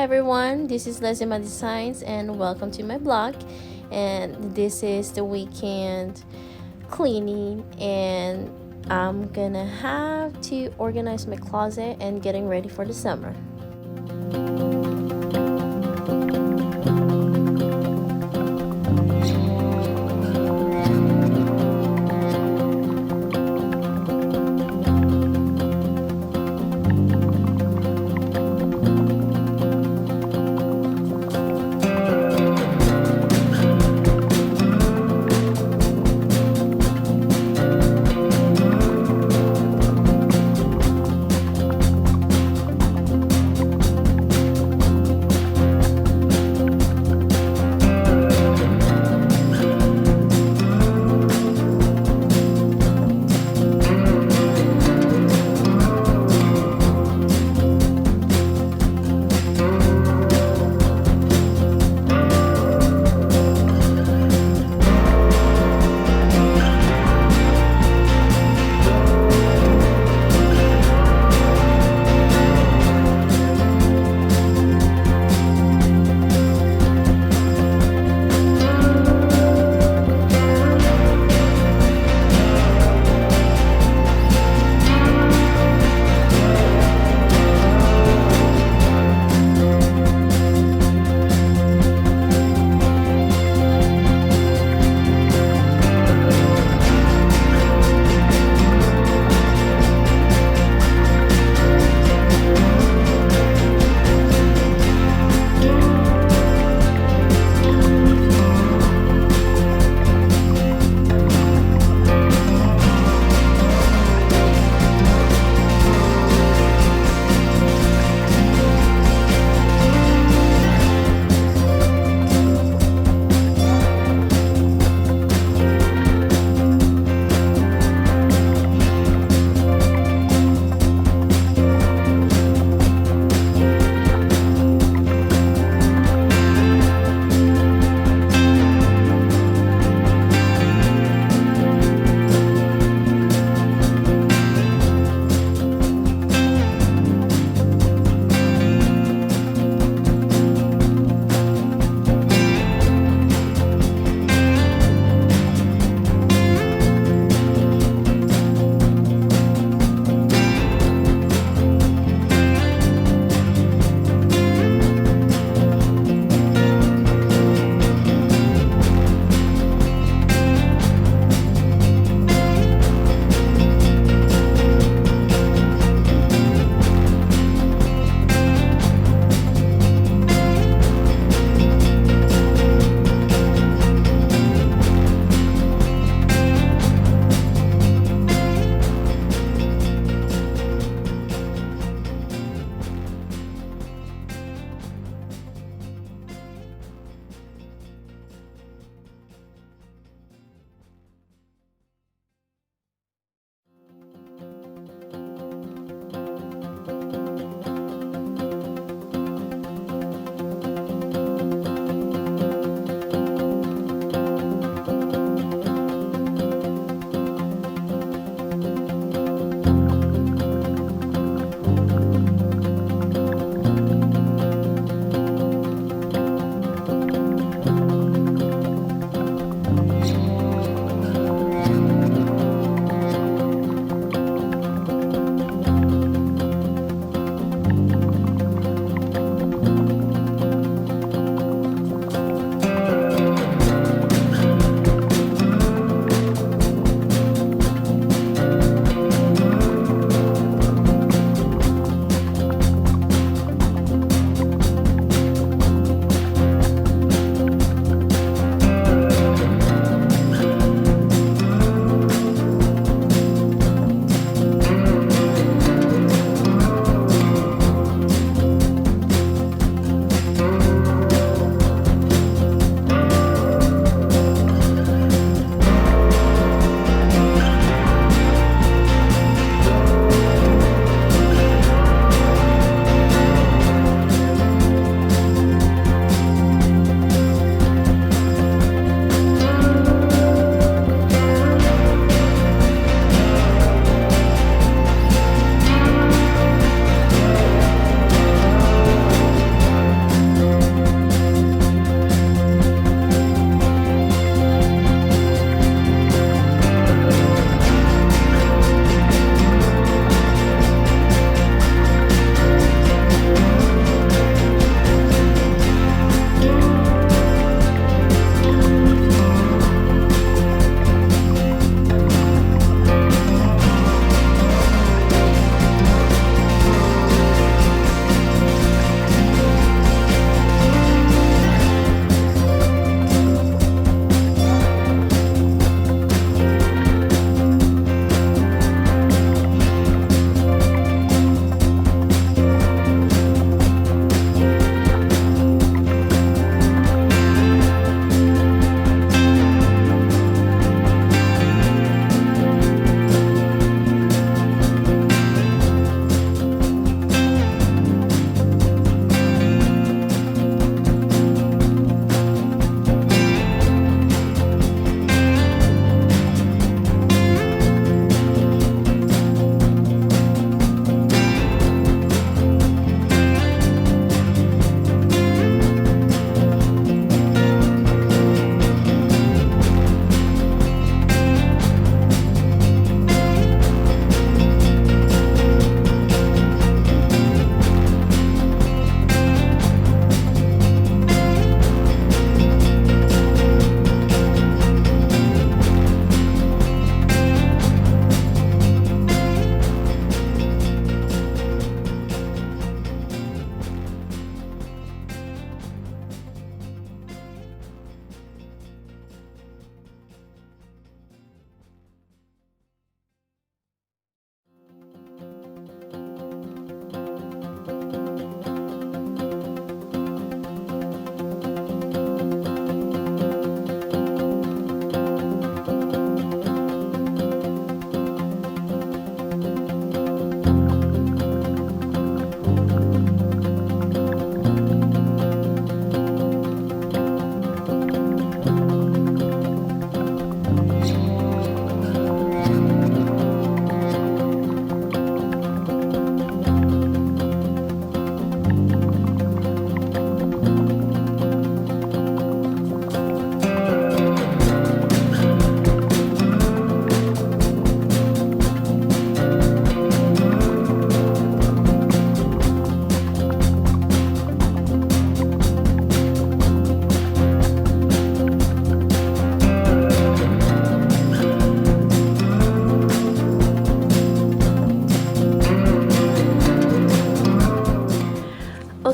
everyone, this is Lezima Designs and welcome to my blog. And this is the weekend cleaning, and I'm gonna have to organize my closet and getting ready for the summer.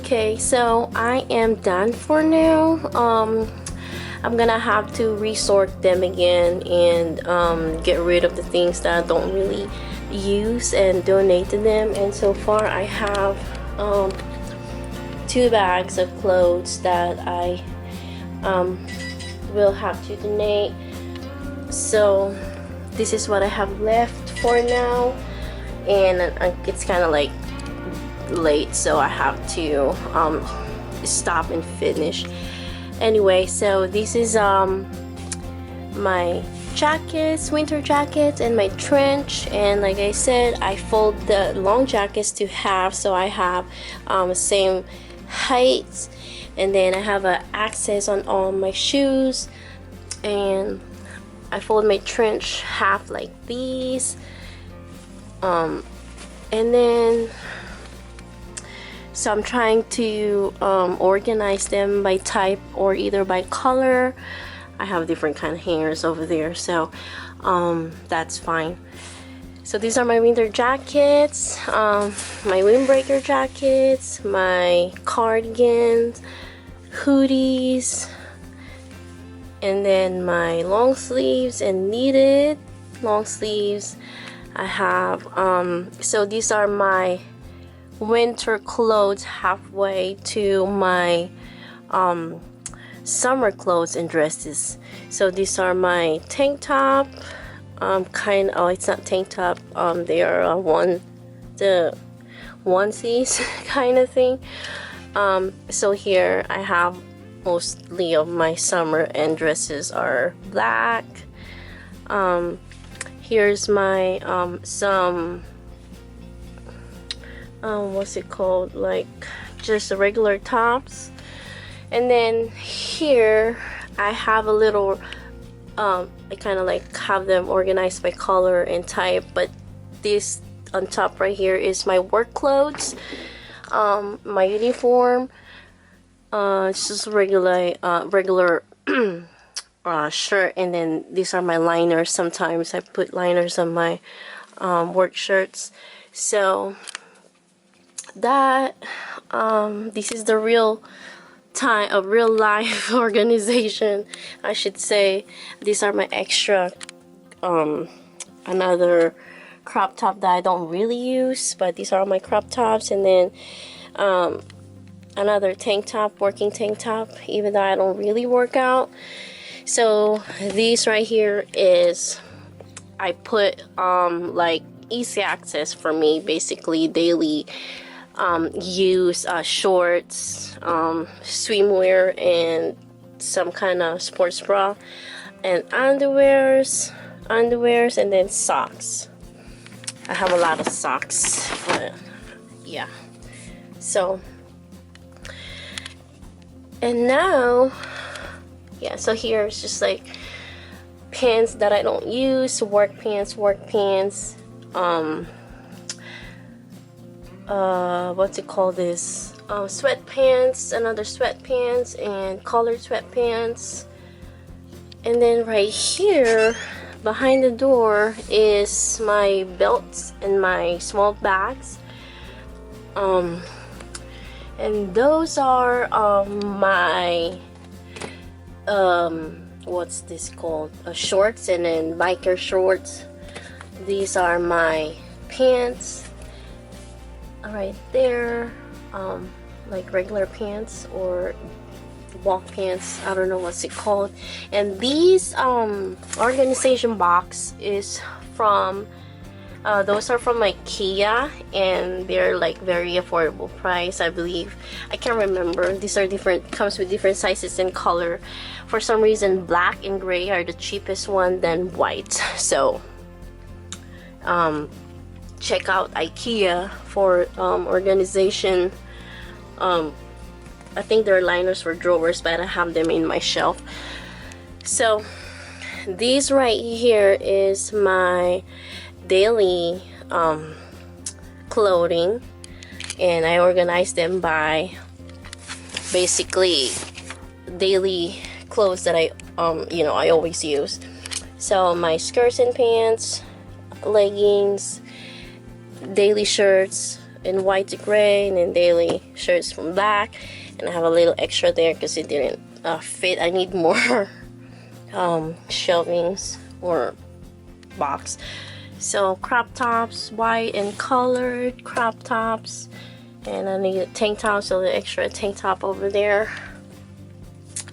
Okay, so I am done for now. I'm gonna have to resort them again and get rid of the things that I don't really use and donate to them. And so far I have 2 bags of clothes that I will have to donate. So this is what I have left for now, and it's kind of like late, so I have to stop and finish. Anyway, so this is my jackets, winter jackets, and my trench. And like I said, I fold the long jackets to half, so I have same height. And then I have an access on all my shoes, and I fold my trench half like these. And then so I'm trying to organize them by type or either by color. I have different kind of hangers over there, so that's fine. So these are my winter jackets, my windbreaker jackets, my cardigans, hoodies, and then my long sleeves and knitted long sleeves. I have so these are my winter clothes halfway to my summer clothes and dresses. So these are my tank top, it's not tank top, they are the onesies kind of thing. So here I have mostly of my summer and dresses are black. Here's my some what's it called, like just regular tops. And then here I have a little I kind of like have them organized by color and type, but this on top right here is my work clothes, my uniform. It's just regular shirt, and then these are my liners. Sometimes I put liners on my work shirts. So that this is the real life organization, I should say. These are my extra another crop top that I don't really use, but these are all my crop tops. And then another tank top, working tank top, even though I don't really work out. So these right here is, I put like easy access for me, basically daily use shorts, swimwear, and some kind of sports bra, and underwears, and then socks. I have a lot of socks, but yeah. So, and now, yeah, so here it's just like pants that I don't use, work pants, what's it called, this sweatpants, another sweatpants, and colored sweatpants. And then right here behind the door is my belts and my small bags, and those are my what's this called, shorts, and then biker shorts. These are my pants right there, like regular pants or walk pants, I don't know what's it called. And these organization box is from those are from IKEA, and they're like very affordable price, I believe. I can't remember. These are different, comes with different sizes and color. For some reason black and gray are the cheapest one than white. So check out IKEA for organization. I think they're liners for drawers, but I have them in my shelf. So these right here is my daily clothing, and I organize them by basically daily clothes that I I always use. So my skirts and pants, leggings, daily shirts, in white to gray, and then daily shirts from black. And I have a little extra there because it didn't fit. I need more shelvings or box. So crop tops, white and colored crop tops, and I need a tank top, so the extra tank top over there.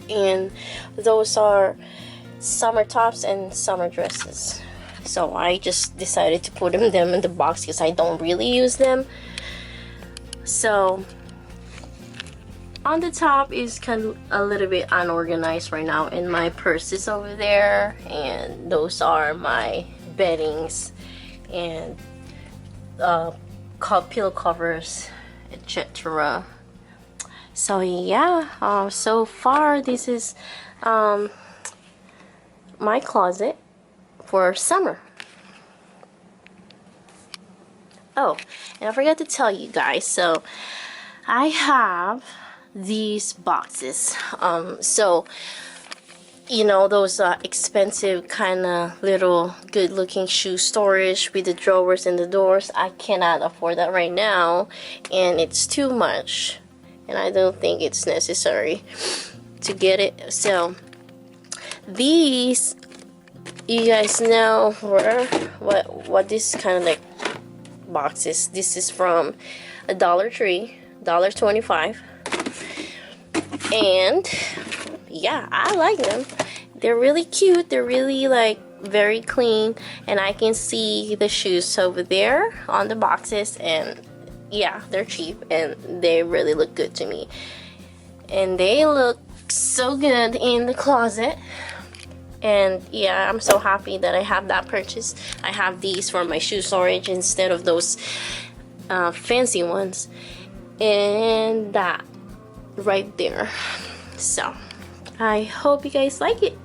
And those are summer tops and summer dresses. So I just decided to put them in the box because I don't really use them. So on the top is kind of a little bit unorganized right now, and my purse is over there, and those are my beddings and pillow covers, etc. So yeah, so far this is my closet for summer. Oh, and I forgot to tell you guys, so I have these boxes. So you know, those expensive kind of little good looking shoe storage with the drawers and the doors. I cannot afford that right now, and it's too much, and I don't think it's necessary to get it. So these, you guys know what this kind of like box is. This is from a Dollar Tree, $1.25, and yeah, I like them. They're really cute. They're really like very clean, and I can see the shoes over there on the boxes, and yeah, they're cheap and they really look good to me, and they look so good in the closet. And yeah, I'm so happy that I have that purchase. I have these for my shoe storage instead of those fancy ones, and that right there. So I hope you guys like it.